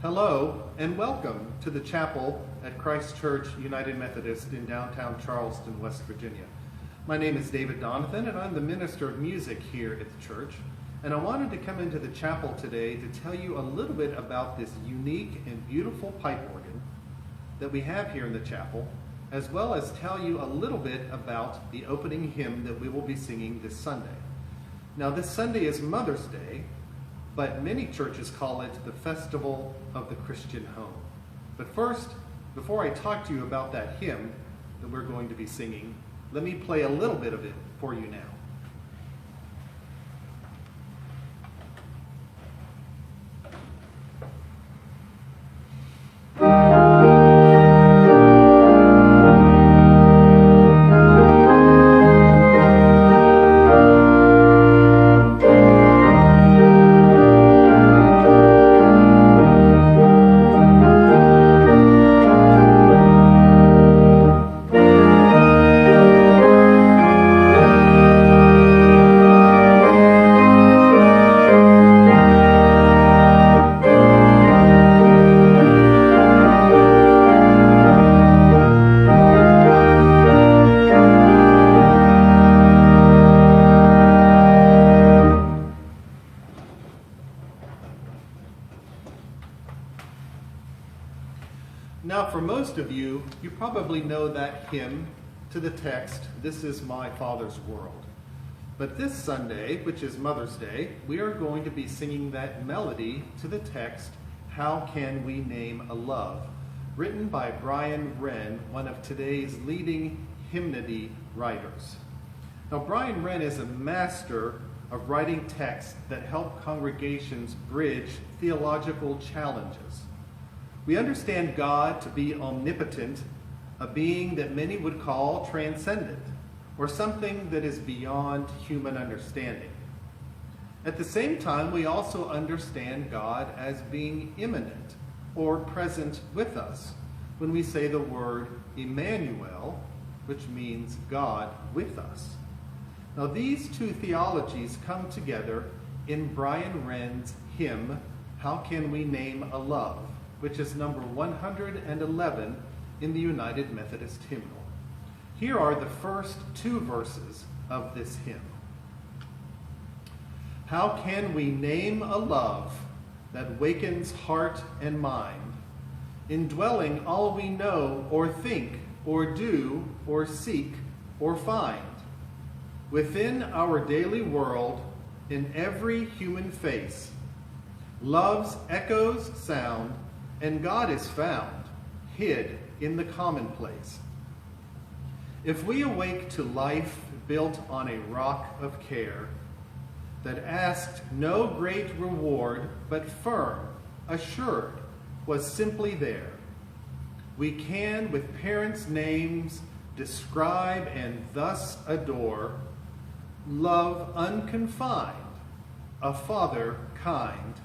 Hello and welcome to the chapel at Christ Church United Methodist in downtown Charleston, West Virginia. My name is David Donathan and I'm the minister of music here at the church. And I wanted to come into the chapel today to tell you a little bit about this unique and beautiful pipe organ that we have here in the chapel, as well as tell you a little bit about the opening hymn that we will be singing this Sunday. Now this Sunday is Mother's Day, but many churches call it the Festival of the Christian Home. But first, before I talk to you about that hymn that we're going to be singing, let me play a little bit of it for you now. Now, for most of you, you probably know that hymn to the text, "This is my Father's world." But this Sunday, which is Mother's Day, we are going to be singing that melody to the text, "How Can We Name a Love?" written by Brian Wren, one of today's leading hymnody writers. Now, Brian Wren is a master of writing texts that help congregations bridge theological challenges. We understand God to be omnipotent, a being that many would call transcendent, or something that is beyond human understanding. At the same time, we also understand God as being immanent, or present with us, when we say the word Emmanuel, which means God with us. Now, these two theologies come together in Brian Wren's hymn, "How Can We Name a Love?" which is number 111 in the United Methodist Hymnal. Here are the first two verses of this hymn. How can we name a love that wakens heart and mind, indwelling all we know or think or do or seek or find? Within our daily world, in every human face, love's echoes sound, and God is found, hid in the commonplace. If we awake to life built on a rock of care, that asked no great reward, but firm, assured, was simply there, we can with parents' names describe and thus adore love unconfined, a father kind,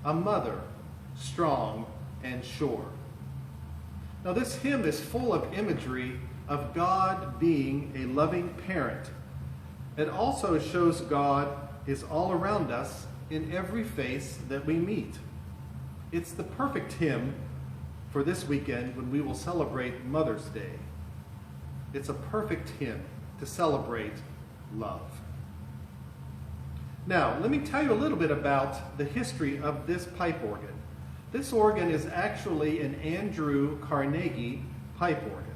a mother strong and sure. Now, this hymn is full of imagery of God being a loving parent. It also shows God is all around us in every face that we meet. It's the perfect hymn for this weekend when we will celebrate Mother's Day. It's a perfect hymn to celebrate love. Now, let me tell you a little bit about the history of this pipe organ. This organ is actually an Andrew Carnegie pipe organ.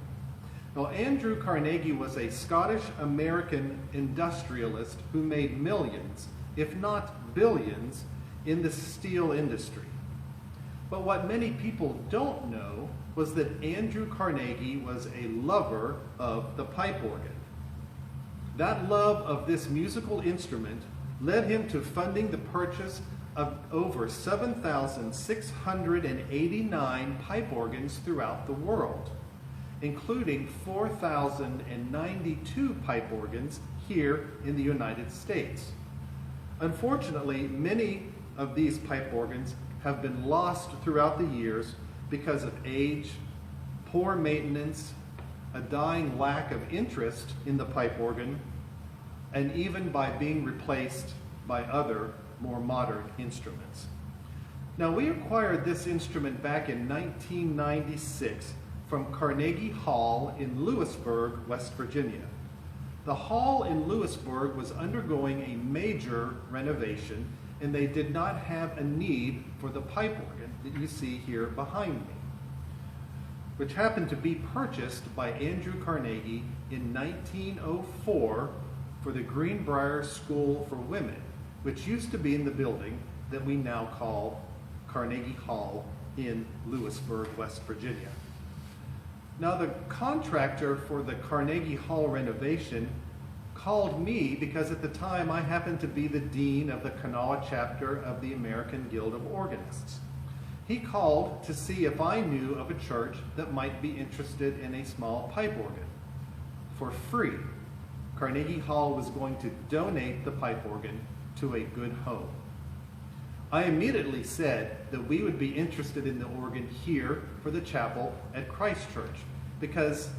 Now, Andrew Carnegie was a Scottish-American industrialist who made millions, if not billions, in the steel industry. But what many people don't know was that Andrew Carnegie was a lover of the pipe organ. That love of this musical instrument led him to funding the purchase of over 7,689 pipe organs throughout the world, including 4,092 pipe organs here in the United States. Unfortunately, many of these pipe organs have been lost throughout the years because of age, poor maintenance, a dying lack of interest in the pipe organ, and even by being replaced by other more modern instruments. Now, we acquired this instrument back in 1996 from Carnegie Hall in Lewisburg, West Virginia. The hall in Lewisburg was undergoing a major renovation, and they did not have a need for the pipe organ that you see here behind me, which happened to be purchased by Andrew Carnegie in 1904 for the Greenbrier School for Women, which used to be in the building that we now call Carnegie Hall in Lewisburg, West Virginia. Now, the contractor for the Carnegie Hall renovation called me because at the time I happened to be the dean of the Kanawha chapter of the American Guild of Organists. He called to see if I knew of a church that might be interested in a small pipe organ. For free, Carnegie Hall was going to donate the pipe organ to a good home. I immediately said that we would be interested in the organ here for the chapel at Christ Church, because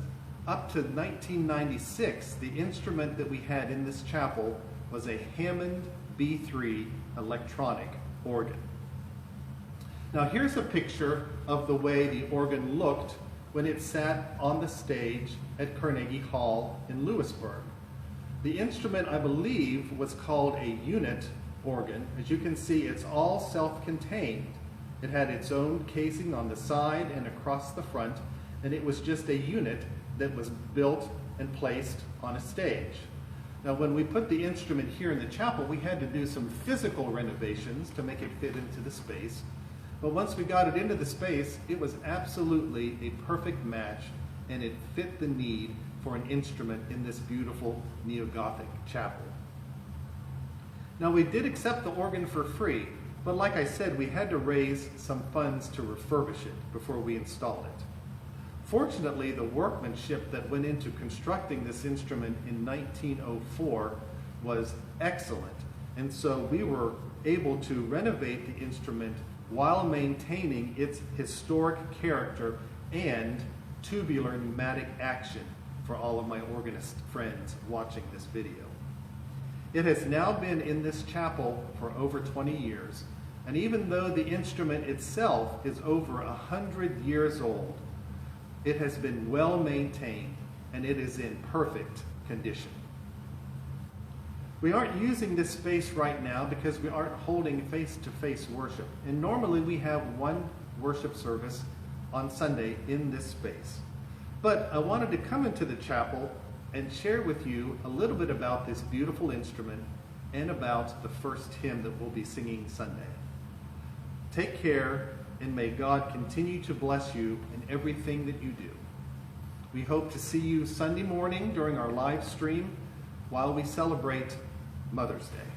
up to 1996, the instrument that we had in this chapel was a Hammond B3 electronic organ. Now, here's a picture of the way the organ looked when it sat on the stage at Carnegie Hall in Lewisburg. The instrument, I believe, was called a unit organ. As you can see, it's all self-contained. It had its own casing on the side and across the front, and it was just a unit that was built and placed on a stage. Now, when we put the instrument here in the chapel, we had to do some physical renovations to make it fit into the space. But once we got it into the space, it was absolutely a perfect match, and it fit the need for an instrument in this beautiful neo-Gothic chapel. Now, we did accept the organ for free, but like I said, we had to raise some funds to refurbish it before we installed it. Fortunately, the workmanship that went into constructing this instrument in 1904 was excellent, and so we were able to renovate the instrument while maintaining its historic character and tubular pneumatic action for all of my organist friends watching this video. It has now been in this chapel for over 20 years, and even though the instrument itself is over 100 years old, it has been well maintained and it is in perfect condition. We aren't using this space right now because we aren't holding face-to-face worship, and normally we have one worship service on Sunday in this space. But I wanted to come into the chapel and share with you a little bit about this beautiful instrument and about the first hymn that we'll be singing Sunday. Take care, and may God continue to bless you in everything that you do. We hope to see you Sunday morning during our live stream while we celebrate Mother's Day.